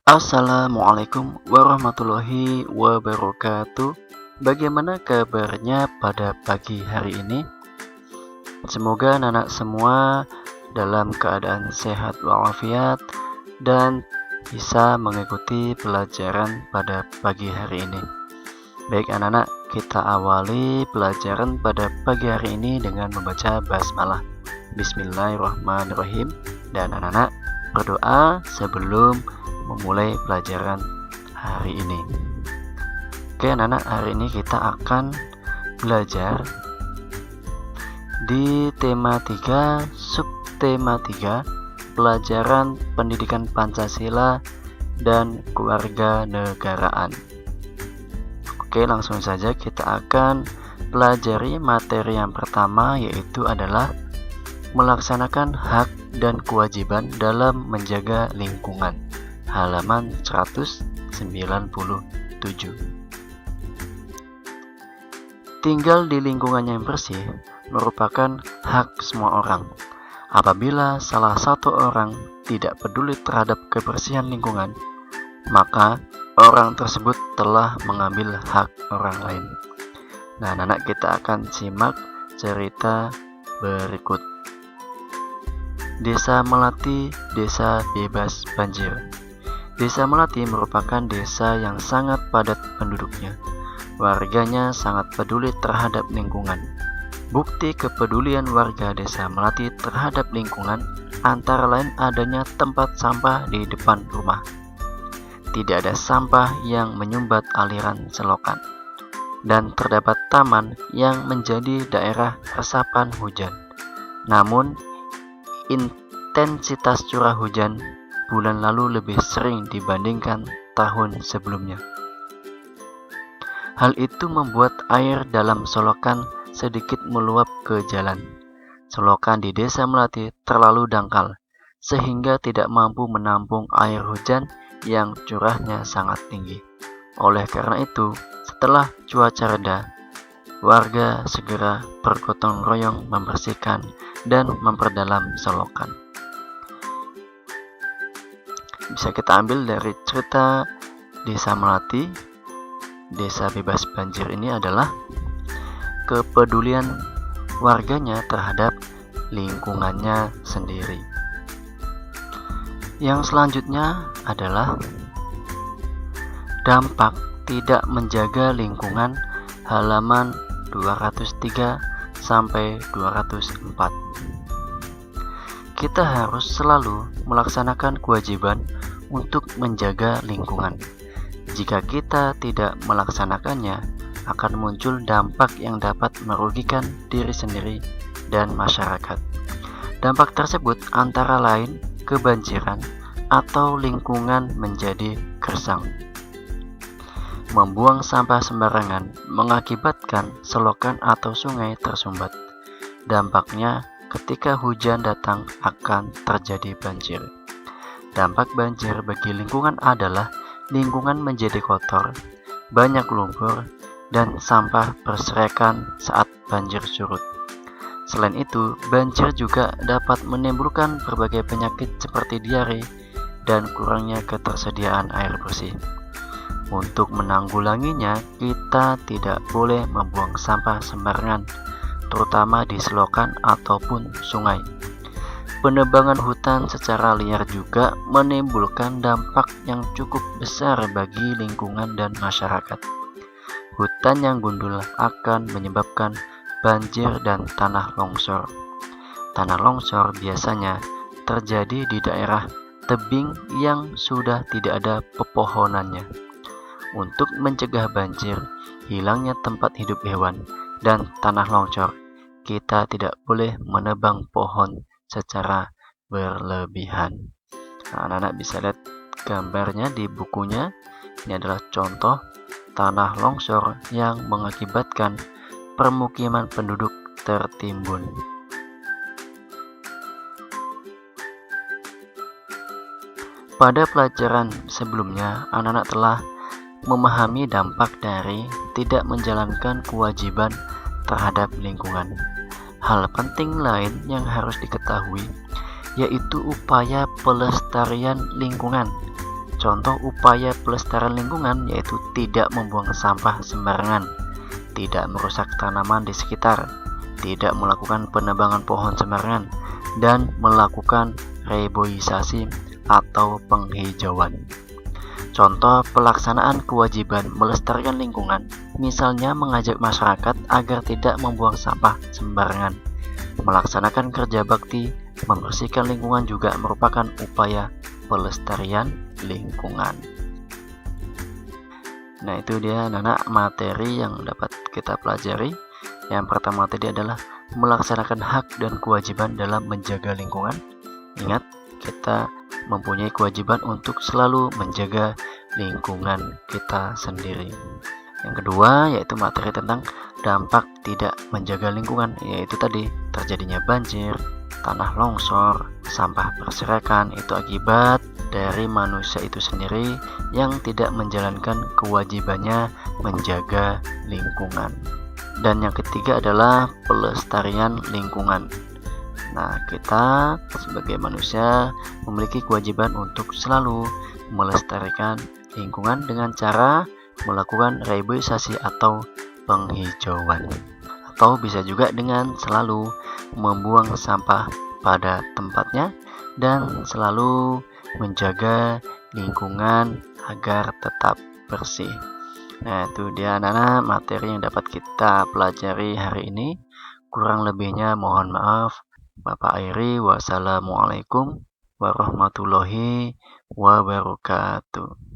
Assalamualaikum warahmatullahi wabarakatuh. Bagaimana kabarnya pada pagi hari ini? Semoga anak-anak semua dalam keadaan sehat walafiat dan bisa mengikuti pelajaran pada pagi hari ini. Baik anak-anak, kita awali pelajaran pada pagi hari ini dengan membaca basmalah. Bismillahirrahmanirrahim. Dan anak-anak berdoa sebelum memulai pelajaran hari ini. Oke anak-anak, hari ini kita akan belajar di tema 3, subtema 3, pelajaran pendidikan Pancasila dan kewarganegaraan. Oke, langsung saja kita akan pelajari materi yang pertama, yaitu adalah melaksanakan hak dan kewajiban dalam menjaga lingkungan. Halaman 197. Tinggal di lingkungan yang bersih merupakan hak semua orang. Apabila salah satu orang tidak peduli terhadap kebersihan lingkungan, maka orang tersebut telah mengambil hak orang lain. Nah, anak-anak, kita akan simak cerita berikut. Desa Melati, desa bebas banjir. Desa Melati merupakan desa yang sangat padat penduduknya. Warganya sangat peduli terhadap lingkungan. Bukti kepedulian warga desa Melati terhadap lingkungan antara lain adanya tempat sampah di depan rumah. Tidak ada sampah yang menyumbat aliran selokan. Dan terdapat taman yang menjadi daerah resapan hujan. Namun, intensitas curah hujan bulan lalu lebih sering dibandingkan tahun sebelumnya. Hal itu membuat air dalam selokan sedikit meluap ke jalan. Selokan di desa Melati terlalu dangkal, sehingga tidak mampu menampung air hujan yang curahnya sangat tinggi. Oleh karena itu, setelah cuaca reda, warga segera bergotong royong membersihkan dan memperdalam selokan. Bisa kita ambil dari cerita desa Melati, desa bebas banjir ini adalah kepedulian warganya terhadap lingkungannya sendiri. Yang selanjutnya adalah dampak tidak menjaga lingkungan, halaman 203 sampai 204. Kita harus selalu melaksanakan kewajiban untuk menjaga lingkungan. Jika kita tidak melaksanakannya, akan muncul dampak yang dapat merugikan diri sendiri dan masyarakat. Dampak tersebut antara lain kebanjiran atau lingkungan menjadi gersang. Membuang sampah sembarangan mengakibatkan selokan atau sungai tersumbat. Dampaknya ketika hujan datang akan terjadi banjir. Dampak banjir bagi lingkungan adalah lingkungan menjadi kotor, banyak lumpur, dan sampah berserakan saat banjir surut. Selain itu, banjir juga dapat menimbulkan berbagai penyakit seperti diare dan kurangnya ketersediaan air bersih. Untuk menanggulanginya, kita tidak boleh membuang sampah sembarangan, terutama di selokan ataupun sungai. Penebangan hutan secara liar juga menimbulkan dampak yang cukup besar bagi lingkungan dan masyarakat. Hutan yang gundul akan menyebabkan banjir dan tanah longsor. Tanah longsor biasanya terjadi di daerah tebing yang sudah tidak ada pepohonannya. Untuk mencegah banjir, hilangnya tempat hidup hewan, dan tanah longsor, kita tidak boleh menebang pohon secara berlebihan. Nah, anak-anak bisa lihat gambarnya di bukunya. Ini adalah contoh tanah longsor yang mengakibatkan permukiman penduduk tertimbun. Pada pelajaran sebelumnya, anak-anak telah memahami dampak dari tidak menjalankan kewajiban terhadap lingkungan. Hal penting lain yang harus diketahui yaitu upaya pelestarian lingkungan. Contoh upaya pelestarian lingkungan yaitu tidak membuang sampah sembarangan, tidak merusak tanaman di sekitar, tidak melakukan penebangan pohon sembarangan, dan melakukan reboisasi atau penghijauan. Contoh pelaksanaan kewajiban melestarikan lingkungan, misalnya mengajak masyarakat agar tidak membuang sampah sembarangan. Melaksanakan kerja bakti membersihkan lingkungan juga merupakan upaya pelestarian lingkungan. Nah, itu dia anak-anak materi yang dapat kita pelajari. Yang pertama tadi adalah melaksanakan hak dan kewajiban dalam menjaga lingkungan. Ingat, kita mempunyai kewajiban untuk selalu menjaga lingkungan kita sendiri. Yang kedua yaitu materi tentang dampak tidak menjaga lingkungan, yaitu tadi terjadinya banjir, tanah longsor, sampah berserakan itu akibat dari manusia itu sendiri yang tidak menjalankan kewajibannya menjaga lingkungan. Dan yang ketiga adalah pelestarian lingkungan. Nah, kita sebagai manusia memiliki kewajiban untuk selalu melestarikan lingkungan dengan cara melakukan reboisasi atau penghijauan. Atau bisa juga dengan selalu membuang sampah pada tempatnya dan selalu menjaga lingkungan agar tetap bersih. Nah, itu dia anak-anak materi yang dapat kita pelajari hari ini. Kurang lebihnya mohon maaf. Bapak akhiri, wassalamualaikum warahmatullahi wabarakatuh.